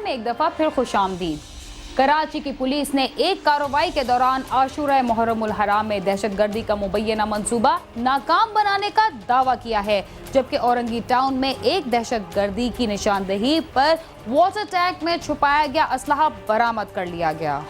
में एक दफा फिर खुशामदीद। कराची की पुलिस ने एक कार्रवाई के दौरान आशूरा मुहर्रमुल हराम में दहशतगर्दी का मुबैना मंसूबा नाकाम बनाने का दावा किया है, जबकि औरंगी टाउन में एक दहशतगर्दी की निशानदेही पर वाटर टैंक में छुपाया गया असलहा बरामद कर लिया गया।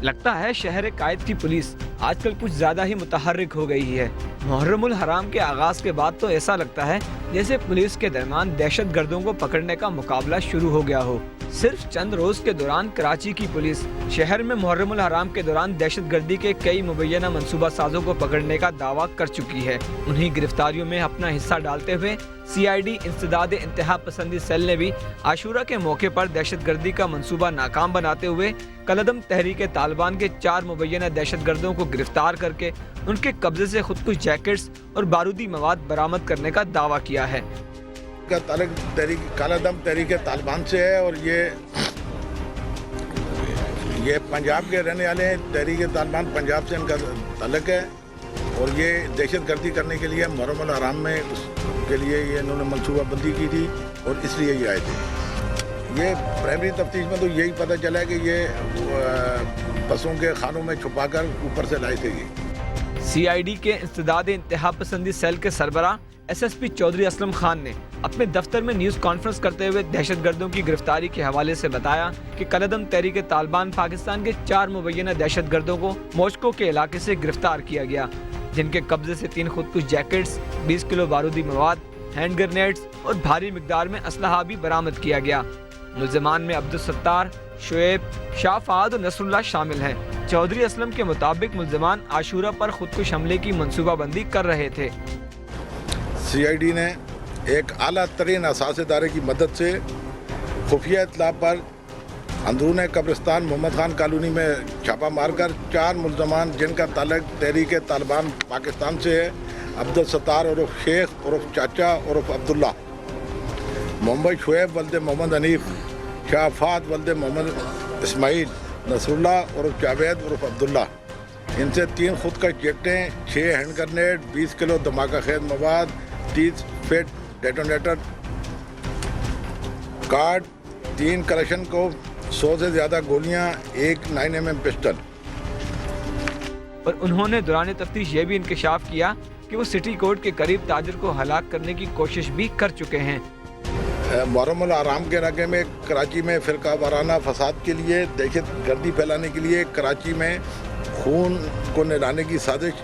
लगता है शहर कायद की पुलिस आजकल कुछ ज्यादा ही मुतहर्रिक हो गई है। मुहर्रमुल हराम के आगाज के बाद तो ऐसा लगता है जैसे पुलिस के दरमियान दहशतगर्दों को पकड़ने का मुकाबला शुरू हो गया हो। सिर्फ चंद रोज के दौरान कराची की पुलिस शहर में मुहर्रमुल हराम के दौरान दहशतगर्दी के कई मुबैना मंसूबा साजों को पकड़ने का दावा कर चुकी है। उन्हीं गिरफ्तारियों में अपना हिस्सा डालते हुए CID इंसदाद इंतहा पसंदी सेल ने भी आशूरा के मौके पर दहशतगर्दी का मंसूबा नाकाम बनाते हुए कलदम तहरीक तालिबान के 4 मुबैना दहशतगर्दों को गिरफ्तार करके उनके कब्जे से खुदकुश जैकेट्स और बारूदी मवाद बरामद करने का दावा किया है। का ताल्लुक कलदम तहरीक तालिबान से है और ये पंजाब के रहने वाले हैं। तहरीक तालिबान पंजाब से इनका ताल्लुक है और ये दहशतगर्दी करने के लिए मुहर्रमुल हराम में उसके लिए ये इन्होंने मनसूबाबंदी की थी और इसलिए ये आए थे। ये प्राइमरी तफ्तीश में तो यही पता चला है कि ये बसों के खानों में छुपाकर ऊपर से लाए थे। CID के इंसदाद इंतहा पसंदी सेल के सरबरा SSP चौधरी असलम खान ने अपने दफ्तर में न्यूज कॉन्फ्रेंस करते हुए दहशतगर्दों की गिरफ्तारी के हवाले से बताया कि कलदम तहरीक तालिबान पाकिस्तान के 4 मुबैना दहशतगर्दों को मोस्को के इलाके से गिरफ्तार किया गया, जिनके कब्जे से 3 खुदकुश जैकेट्स, 20 किलो बारूदी मवाद, हैंड ग्रेनेड्स और भारी मिकदार में असलहा भी बरामद किया गया। मुल्ज़िमान में अब्दुल सत्तार, शुएब, शाह फहाद और नसरुल्लाह शामिल हैं। चौधरी असलम के मुताबिक मुल्ज़िमान आशूरा पर खुदकुश हमले की मंसूबाबंदी कर रहे थे। CID ने एक आला तरीन असास इदारे की मदद से खुफिया इत्तला पर अंदरून कब्रिस्तान मोहम्मद खान कॉलोनी में छापा मारकर 4 मुल्ज़मान जिनका ताल्लुक तहरीक तालिबान पाकिस्तान से है, अब्दुल सत्तार उर्फ शेख उर्फ चाचा उर्फ अब्दुल्ला, मोहम्मद शुएब वल्द मोहम्मद हनीफ, शाह फहाद वल्द मोहम्मद इस्माइल, नसरुल्लाह उर्फ जावेद उर्फ अब्दुल्ला, इनसे 3 खुद का जैकेटें, 6 हैंड ग्रेनेड, 20 किलो धमाका खेज मवाद, 30 फेट डेटोनेटर कार्ड, 3 कलेक्शन को 100 से ज्यादा गोलियां, 1 9mm पिस्टल। पर उन्होंने दौरान तफ्तीश ये भी इंकशाफ किया कि वो सिटी कोर्ट के करीब ताजिर को हलाक करने की कोशिश भी कर चुके हैं। मुहर्रमुल हराम के इलाके में कराची में फिरका वाराना फसाद के लिए, दहशतगर्दी फैलाने के लिए कराची में खून को नहलाने की साजिश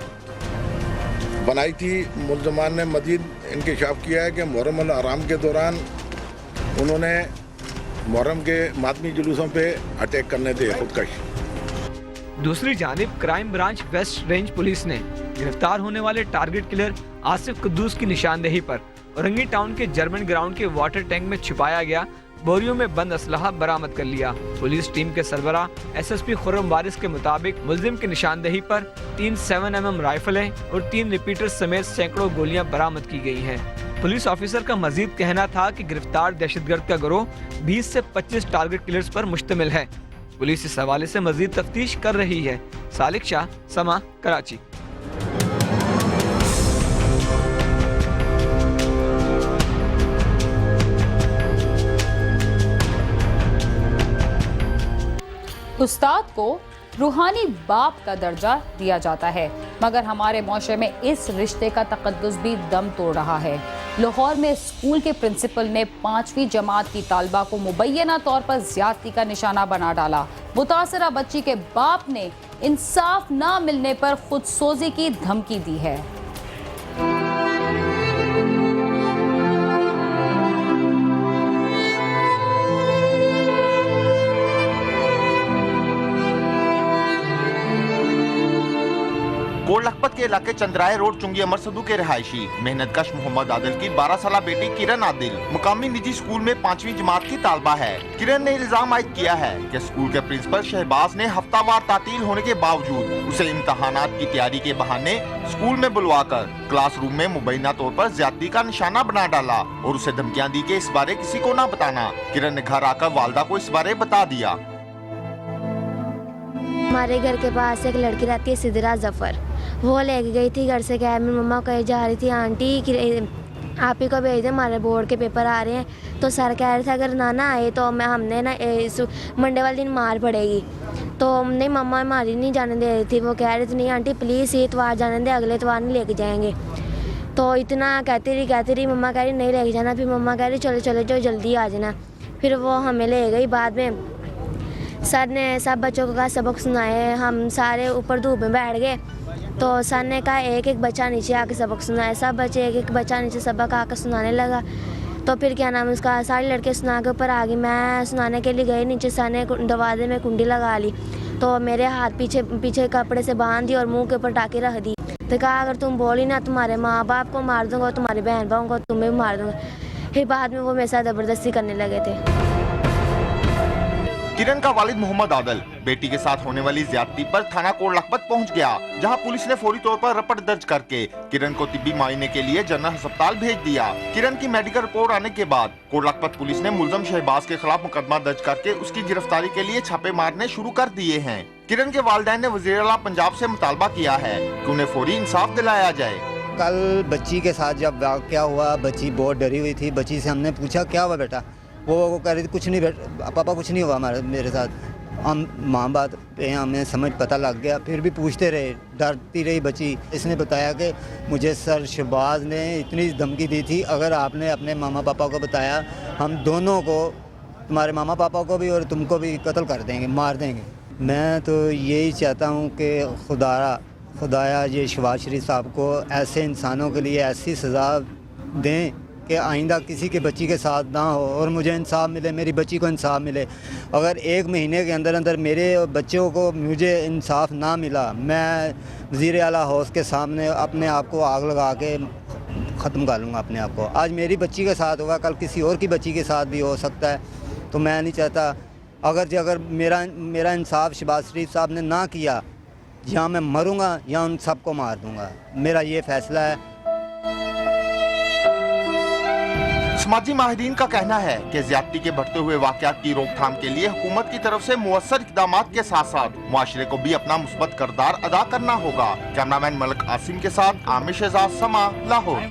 बनाई थी। मुल्ज़मान ने मजीद इंकशाफ किया है कि मुहर्रमुल हराम के दौरान उन्होंने मुहर्रम के मातमी जुलूसों पे अटैक करने थे खुदकश। दूसरी जानिब crime branch west range police ने गिरफ्तार होने वाले टारगेट किलर आसिफ कुद्दूस की निशानदेही पर औरंगी टाउन के जर्मन ग्राउंड के वाटर टैंक में छुपाया गया बोरियों में बंद असलहा बरामद कर लिया। पुलिस टीम के सरबरा SSP खुर्रम वारिस के मुताबिक मुल्जिम की निशानदेही पर 3 7mm राइफलें और 3 रिपीटर समेत सैकड़ों गोलियां बरामद की गई हैं। पुलिस ऑफिसर का मजीद कहना था कि गिरफ्तार दहशतगर्द का गिरोह 20 से 25 टारगेट किलर्स पर मुश्तमिल है। पुलिस इस हवाले से मजीद तफ्तीश कर रही है। सालिक शाह, समा, कराची। उस्ताद को रूहानी बाप का दर्जा दिया जाता है, मगर हमारे माशरे में इस रिश्ते का तकद्दुस भी दम तोड़ रहा है। लाहौर में स्कूल के प्रिंसिपल ने 5वीं जमात की तालबा को मुबैना तौर पर ज्यादती का निशाना बना डाला। मुतासरा बच्ची के बाप ने इंसाफ ना मिलने पर खुदसोजी की धमकी दी है। कोट लखपत के इलाके चंद्राय रोड चुंगी अमर सदू के रहायशी मेहनतकश मोहम्मद आदिल की 12 साल बेटी किरण आदिल मुकामी निजी स्कूल में 5वीं जमात की तालबा है। किरण ने इल्जाम आयद किया है कि स्कूल के प्रिंसिपल शहबाज ने हफ्तावार तातील होने के बावजूद उसे इम्तहानात की तैयारी के बहाने स्कूल में बुलवाकर क्लासरूम में मुबैना तौर पर ज्यादती का निशाना बना डाला और उसे धमकियां दी कि इस बारे किसी को न बताना। किरण ने घर आकर वालदा को इस बारे बता दिया। हमारे घर के पास एक लड़की रहती है सिदरा जफ़र, वो लेके गई थी घर से। क्या मेरी मम्मा कही जा रही थी आंटी कि आप ही को भेज दें, हमारे बोर्ड के पेपर आ रहे हैं। तो सर कह रहे थे अगर ना आए तो हमने ना इस मंडे वाले दिन मार पड़ेगी। तो नहीं, मम्मा हमारी नहीं जाने दे रही थी। वो कह रही थी नहीं आंटी प्लीज़ ये इतवार जाने दे, अगले इतवार नहीं लेके जाएंगे। तो इतना कहती रही मम्मा कह रही नहीं लेके जाना। फिर मम्मा कह रही चलो चलो जो जल्दी आ जाना। फिर वो हमें ले गई। बाद में सर ने सब बच्चों को कहा सबक सुनाए। हम सारे ऊपर धूप में बैठ गए। तो सर ने कहा एक एक बच्चा नीचे आके सबक सुनाए। सब बच्चे एक एक बच्चा नीचे सबक आकर सुनाने लगा। तो फिर क्या नाम उसका, सारी लड़के सुना के ऊपर आ गई। मैं सुनाने के लिए गई नीचे, सर ने दरवाजे में कुंडी लगा ली। तो मेरे हाथ पीछे कपड़े से बांध दी और मुंह के ऊपर टाके रख दी। तो कहा अगर तुम बोली ना तुम्हारे माँ बाप को मार दूंगा, तुम्हारी बहन भाइयों को तुम्हें भी मार दूंगा। फिर बाद में वो मेरे साथ ज़बरदस्ती करने लगे थे। किरण का वालिद मोहम्मद आदल बेटी के साथ होने वाली ज्यादती पर थाना कोट लखपत पहुंच गया, जहां पुलिस ने फौरी तौर पर रिपोर्ट दर्ज करके किरण को तिब्बी मुआयने के लिए जनरल अस्पताल भेज दिया। किरण की मेडिकल रिपोर्ट आने के बाद कोट लखपत पुलिस ने मुलजम शहबाज के खिलाफ मुकदमा दर्ज करके उसकी गिरफ्तारी के लिए छापे मारने शुरू कर दिए हैं। किरण के वालिदैन ने वज़ीर आला पंजाब से मुतालबा किया है कि उन्हें फौरी इंसाफ दिलाया जाए। कल बच्ची के साथ जब वाक़या हुआ, बच्ची बहुत डरी हुई थी। बच्ची से हमने पूछा क्या हुआ बेटा, वो कह रही थी कुछ नहीं पापा कुछ नहीं हुआ मेरे साथ। हम माँ बात पे हमें समझ पता लग गया, फिर भी पूछते रहे, डरती रही बच्ची। इसने बताया कि मुझे सर शहबाज ने इतनी धमकी दी थी, अगर आपने अपने मामा पापा को बताया हम दोनों को, तुम्हारे मामा पापा को भी और तुमको भी कत्ल कर देंगे, मार देंगे। मैं तो यही चाहता हूँ कि खुदाया ये शहबाज शरीफ साहब को ऐसे इंसानों के लिए ऐसी सज़ा दें कि आइंदा किसी के बच्ची के साथ ना हो और मुझे इंसाफ मिले, मेरी बच्ची को इंसाफ मिले। अगर 1 महीने के अंदर मेरे बच्चों को मुझे इंसाफ ना मिला, मैं वज़ीर आला हाउस के सामने अपने आप को आग लगा के ख़त्म कर लूँगा अपने आप को। आज मेरी बच्ची के साथ हुआ, कल किसी और की बच्ची के साथ भी हो सकता है। तो मैं नहीं चाहता, अगर मेरा इंसाफ शहबाज शरीफ साहब ने ना किया, या मैं मरूँगा या उन सबको मार दूँगा। मेरा ये फ़ैसला है। समाजी माहिरीन का कहना है कि ज्यादती के बढ़ते हुए वाकयात की रोकथाम के लिए हुकूमत की तरफ से मुअस्सर इक़दामात के साथ साथ मुआशरे को भी अपना मुस्बत किरदार अदा करना होगा। कैमरामैन मलिक आसिम के साथ आमिर शहजाद, समा, लाहौर।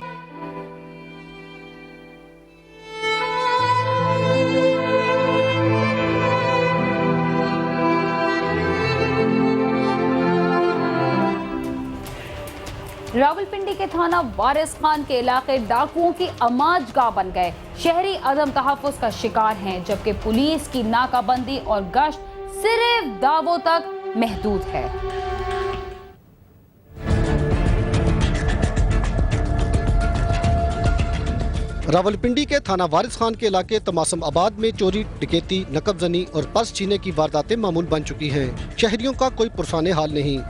रावलपिंडी के थाना वारिस खान के इलाके डाकुओं की अमाजगाह बन गए। शहरी अदम तहफ़्फ़ुज़ का शिकार हैं, जबकि पुलिस की नाकाबंदी और गश्त सिर्फ दावों तक महदूद है। रावलपिंडी के थाना वारिस खान के इलाके तमासम आबाद में चोरी, डकैती, नकबजनी और पर्स छीनने की वारदातें मामूल बन चुकी हैं। शहरियों का कोई पुरसाने हाल नहीं।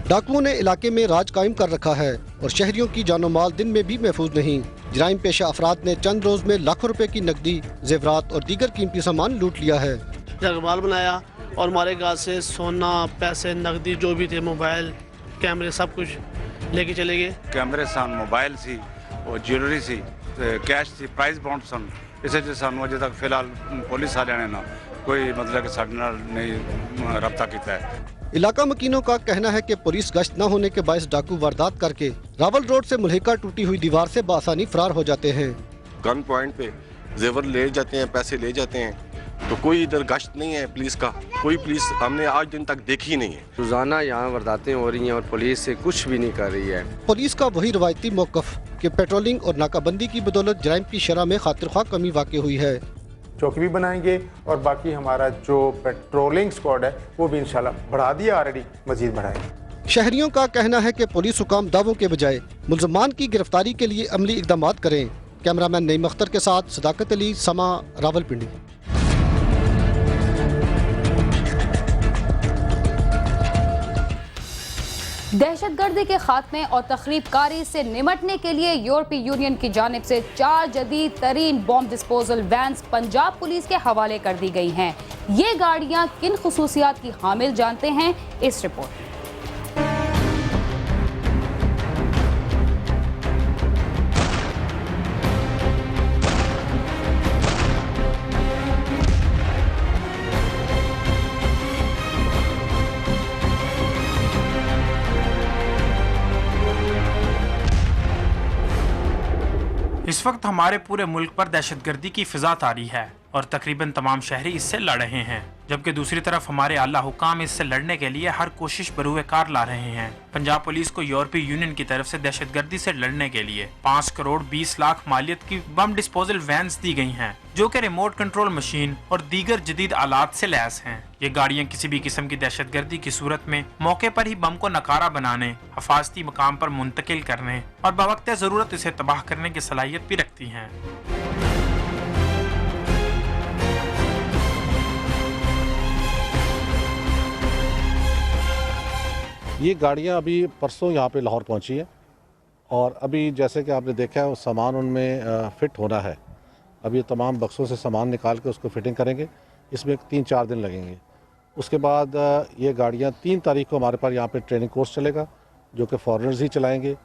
डाकुओं ने इलाके में राज कायम कर रखा है और शहरियों की जानो माल दिन में भी महफूज नहीं। जराइम पेशा अफराद ने चंद रोज में लाखों रुपए की नकदी, जेवरात और दीगर कीमती सामान लूट लिया है। जगमाल बनाया और हमारे घर से सोना, पैसे, नकदी जो भी थे, मोबाइल, कैमरे, सब कुछ लेके चले गए। कैमरे सन, मोबाइल सी और ज्वेलरी सी, कैश सी, प्राइस बॉन्ड सन। इसे जो सानू अजे तक फिलहाल पुलिस वाले ने ना कोई मतलब कि साडे नाल नहीं रब्ता किया है। इलाका मकीनों का कहना है कि पुलिस गश्त न होने के बायस डाकू वारदात करके रावल रोड से मुल्हिका टूटी हुई दीवार से बासानी फरार हो जाते हैं। गन पॉइंट पे जेवर ले जाते हैं, पैसे ले जाते हैं, तो कोई इधर गश्त नहीं है पुलिस का। कोई पुलिस हमने आज दिन तक देखी नहीं है। रोजाना यहाँ वारदातें हो रही हैं और पुलिस से कुछ भी नहीं कर रही है। पुलिस का वही रवायती मौकफ कि पेट्रोलिंग और नाकाबंदी की बदौलत जराइम की शरह में खातिरख्वाह कमी वाक़ई हुई है। चौकी भी बनाएंगे और बाकी हमारा जो पेट्रोलिंग स्क्वाड है वो भी इंशाल्लाह बढ़ा दिया, ऑलरेडी मजीद बढ़ाएंगे। शहरियों का कहना है कि पुलिस हुकाम दावों के बजाय मुल्ज़मान की गिरफ्तारी के लिए अमली इक़दामात करें। कैमरामैन नईम अख्तर के साथ सदाकत अली, समा, रावलपिंडी। दहशतगर्दी के खात्मे और तखरीबकारी से निमटने के लिए यूरोपीय यूनियन की जानिब से 4 जदीद तरीन bomb disposal vans Punjab police के हवाले कर दी गई हैं। ये गाड़ियां किन खुसूसियात की हामिल जानते हैं इस रिपोर्ट में। इस वक्त हमारे पूरे मुल्क पर दहशतगर्दी की फिजा तारी है और तकरीबन तमाम शहरी इससे लड़ रहे हैं, जबकि दूसरी तरफ हमारे आला हुकाम इससे लड़ने के लिए हर कोशिश बरूए कार ला रहे हैं। पंजाब पुलिस को यूरोपीय यूनियन की तरफ से दहशतगर्दी से लड़ने के लिए 5 करोड़ 20 लाख मालियत की बम डिस्पोजल वैन्स दी गई हैं, जो कि रिमोट कंट्रोल मशीन और दीगर जदीद आलात से लैस हैं। ये गाड़ियाँ किसी भी किस्म की दहशतगर्दी की सूरत में मौके पर ही बम को नकारा बनाने, हिफाजती मकाम पर मुंतकिल करने और बवक्ते जरूरत इसे तबाह करने की सलाहियत भी रखती हैं। ये गाड़ियाँ अभी परसों यहाँ पे लाहौर पहुँची हैं और अभी जैसे कि आपने देखा है वो सामान उनमें फ़िट होना है। अभी ये तमाम बक्सों से सामान निकाल के उसको फिटिंग करेंगे, इसमें 3-4 दिन लगेंगे। उसके बाद ये गाड़ियाँ 3 तारीख को हमारे पास यहाँ पे ट्रेनिंग कोर्स चलेगा, जो कि फॉरेनर्स ही चलाएँगे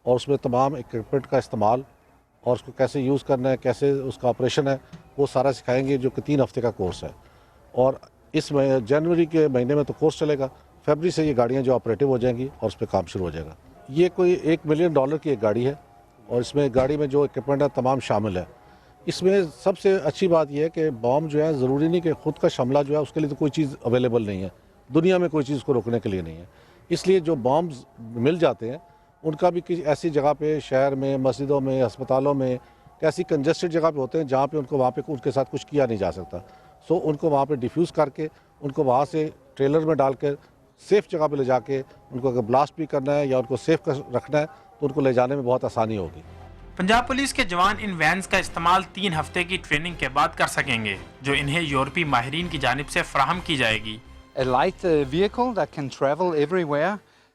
और उसमें तमाम इक्विपमेंट का इस्तेमाल और उसको कैसे यूज़ करना है, कैसे उसका ऑपरेशन है, वो सारा सिखाएँगे, जो कि 3 हफ्ते का कोर्स है। और इस जनवरी के महीने में तो कोर्स चलेगा, फरवरी से ये गाड़ियाँ जो ऑपरेटिव हो जाएंगी और उस पर काम शुरू हो जाएगा। ये कोई $1 मिलियन की एक गाड़ी है और इसमें गाड़ी में जो इक्विपमेंट है तमाम शामिल है। इसमें सबसे अच्छी बात यह है कि बॉम्ब जो है ज़रूरी नहीं कि ख़ुद का शमला जो है उसके लिए तो कोई चीज़ अवेलेबल नहीं है, दुनिया में कोई चीज़ को रोकने के लिए नहीं है। इसलिए जो बॉम्ब्स मिल जाते हैं उनका भी किसी ऐसी जगह पे, शहर में, मस्जिदों में, अस्पतालों में, ऐसी कंजेस्टेड जगह पे होते हैं जहाँ पे उनको वहाँ पे उनके साथ कुछ किया नहीं जा सकता। सो उनको वहाँ पे डिफ्यूज़ करके उनको वहाँ से ट्रेलर में डाल कर सेफ़ जगह पे ले जाके उनको अगर ब्लास्ट भी करना है या उनको सेफ़ रखना है तो उनको ले जाने में बहुत आसानी होगी। पंजाब पुलिस के जवान इन वैन्स का इस्तेमाल 3 हफ्ते की ट्रेनिंग के बाद कर सकेंगे, जो इन्हें यूरोपीय माहिरीन की जानिब से फराहम की जाएगी।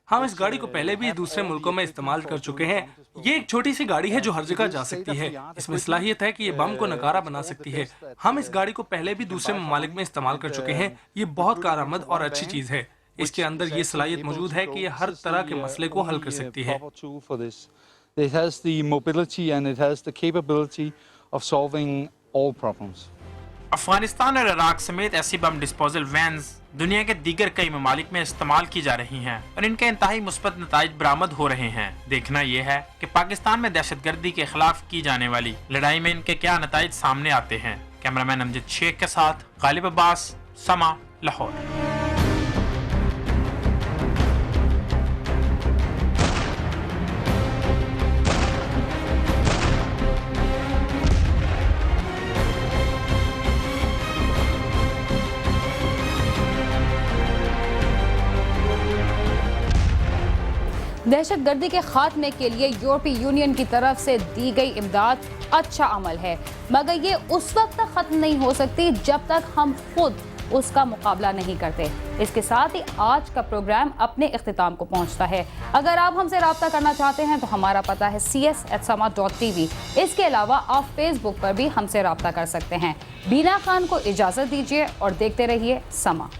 हम इस गाड़ी को पहले भी दूसरे मुल्कों में इस्तेमाल कर चुके हैं। ये एक छोटी सी गाड़ी है जो हर जगह जा सकती है। इसमें सलाहियत है कि ये बम को नकारा बना सकती है। हम इस गाड़ी को पहले भी दूसरे ममालिक में इस्तेमाल कर चुके हैं। ये बहुत कारआमद और अच्छी चीज़ है। इसके अंदर ये सलाहियत मौजूद है कि ये हर तरह के मसले को हल कर सकती है। अफगानिस्तान और इराक समेत ऐसी बम डिस्पोजल वैन्स दुनिया के दीगर कई ममालिक में इस्तेमाल की जा रही हैं और इनके इंतहाई मुस्बत नताइज बरामद हो रहे हैं। देखना यह है कि पाकिस्तान में दहशतगर्दी के खिलाफ की जाने वाली लड़ाई में इनके क्या नताइज सामने आते हैं। कैमरामैन अमजद शेख के साथ गालिब अब्बास, समा, लाहौर। दहशतगर्दी के खात्मे के लिए यूरोपीय यूनियन की तरफ से दी गई इमदाद अच्छा अमल है, मगर ये उस वक्त तक खत्म नहीं हो सकती जब तक हम खुद उसका मुकाबला नहीं करते। इसके साथ ही आज का प्रोग्राम अपने इख्तिताम को पहुंचता है। अगर आप हमसे रब्ता करना चाहते हैं तो हमारा पता है cs@sama.tv। इसके अलावा आप फेसबुक पर भी हमसे रब्ता कर सकते हैं। बीना खान को इजाज़त दीजिए और देखते रहिए समा।